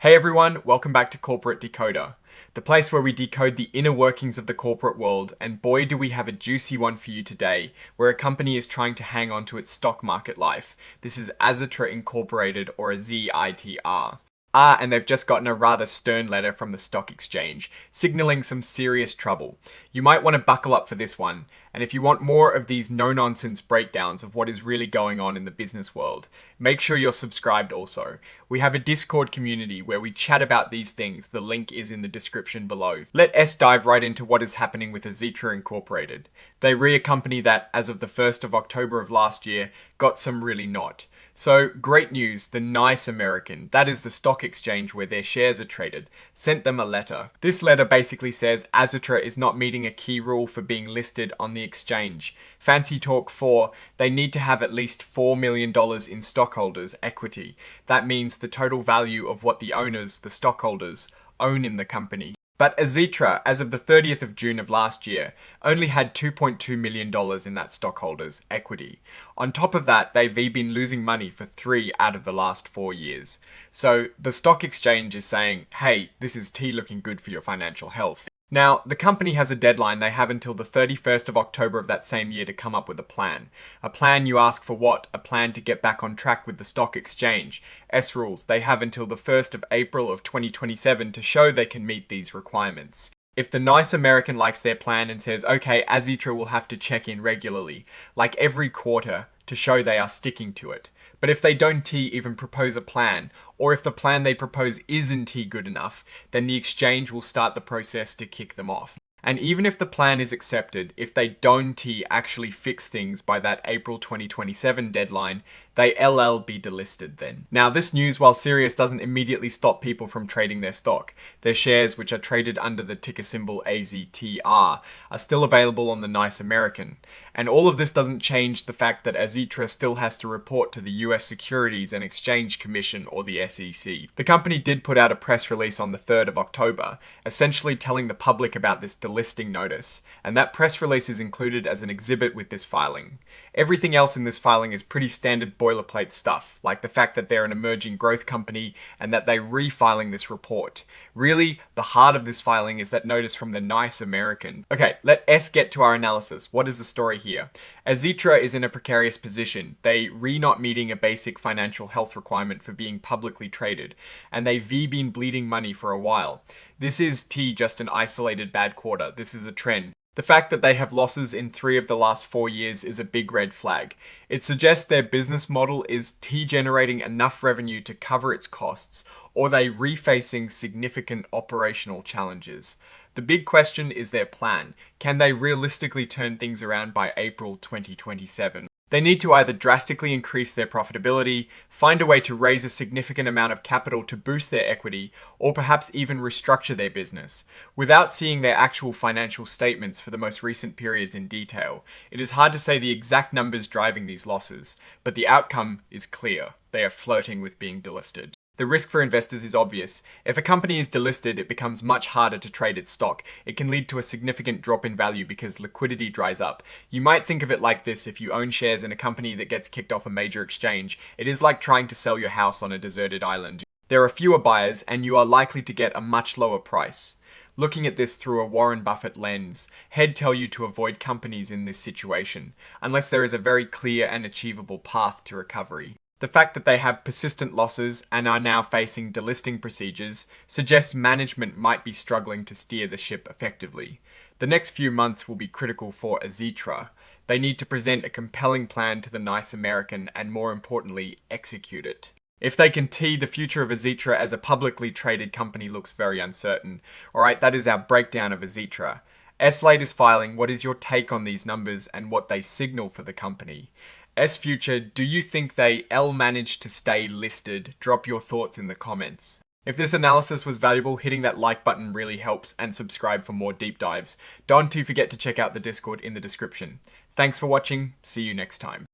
Hey everyone, welcome back to Corporate Decoder, the place where we decode the inner workings of the corporate world, and boy do we have a juicy one for you today, where a company is trying to hang on to its stock market life. This is Azitra Incorporated, or a ZITR. And they've just gotten a rather stern letter from the stock exchange, signaling some serious trouble. You might want to buckle up for this one, and if you want more of these no-nonsense breakdowns of what is really going on in the business world, make sure you're subscribed also. We have a Discord community where we chat about these things, the link is in the description below. Let us dive right into what is happening with Azitra Incorporated. They a company that, as of the 1st of October of last year, got some really not. So, great news, the NYSE American, that is the stock exchange where their shares are traded, sent them a letter. This letter basically says Azitra is not meeting a key rule for being listed on the exchange. Fancy talk for, they need to have at least $4 million in stockholders' equity. That means the total value of what the owners, the stockholders, own in the company. But Azitra, as of the 30th of June of last year, only had $2.2 million in that stockholders' equity. On top of that, they've been losing money for 3 out of the last 4 years. So the stock exchange is saying, hey, this is looking good for your financial health. Now, the company has a deadline. They have until the 31st of October of that same year to come up with a plan. A plan, you ask for what? A plan to get back on track with the stock exchange. S-rules, they have until the 1st of April of 2027 to show they can meet these requirements. If the NYSE American likes their plan and says, okay, Azitra will have to check in regularly, like every quarter, to show they are sticking to it. But if they don't even propose a plan, or if the plan they propose isn't good enough, then the exchange will start the process to kick them off. And even if the plan is accepted, if they don't actually fix things by that April 2027 deadline, they be delisted then. Now this news, while serious, doesn't immediately stop people from trading their stock. Their shares, which are traded under the ticker symbol AZTR, are still available on the NYSE American. And all of this doesn't change the fact that Azitra still has to report to the US Securities and Exchange Commission, or the SEC. The company did put out a press release on the 3rd of October, essentially telling the public about this delisting notice, and that press release is included as an exhibit with this filing. Everything else in this filing is pretty standard boilerplate stuff, like the fact that they're an emerging growth company and that they're refiling this report. Really, the heart of this filing is that notice from the NYSE American. Okay, let us get to our analysis. What is the story here? Azitra is in a precarious position. They not meeting a basic financial health requirement for being publicly traded, and they've been bleeding money for a while. This is just an isolated bad quarter. This is a trend. The fact that they have losses in 3 of the last 4 years is a big red flag. It suggests their business model is generating enough revenue to cover its costs, or they refacing significant operational challenges. The big question is their plan. Can they realistically turn things around by April 2027? They need to either drastically increase their profitability, find a way to raise a significant amount of capital to boost their equity, or perhaps even restructure their business. Without seeing their actual financial statements for the most recent periods in detail, it is hard to say the exact numbers driving these losses, but the outcome is clear. They are flirting with being delisted. The risk for investors is obvious. If a company is delisted, it becomes much harder to trade its stock. It can lead to a significant drop in value because liquidity dries up. You might think of it like this: if you own shares in a company that gets kicked off a major exchange, it is like trying to sell your house on a deserted island. There are fewer buyers, and you are likely to get a much lower price. Looking at this through a Warren Buffett lens, he'd tell you to avoid companies in this situation, unless there is a very clear and achievable path to recovery. The fact that they have persistent losses and are now facing delisting procedures suggests management might be struggling to steer the ship effectively. The next few months will be critical for Azitra. They need to present a compelling plan to the NYSE American and, more importantly, execute it. If they can the future of Azitra as a publicly traded company looks very uncertain. Alright, that is our breakdown of Azitra. S-latest filing, what is your take on these numbers and what they signal for the company? S-Future, do you think they managed to stay listed? Drop your thoughts in the comments. If this analysis was valuable, hitting that like button really helps, and subscribe for more deep dives. Don't forget to check out the Discord in the description. Thanks for watching, see you next time.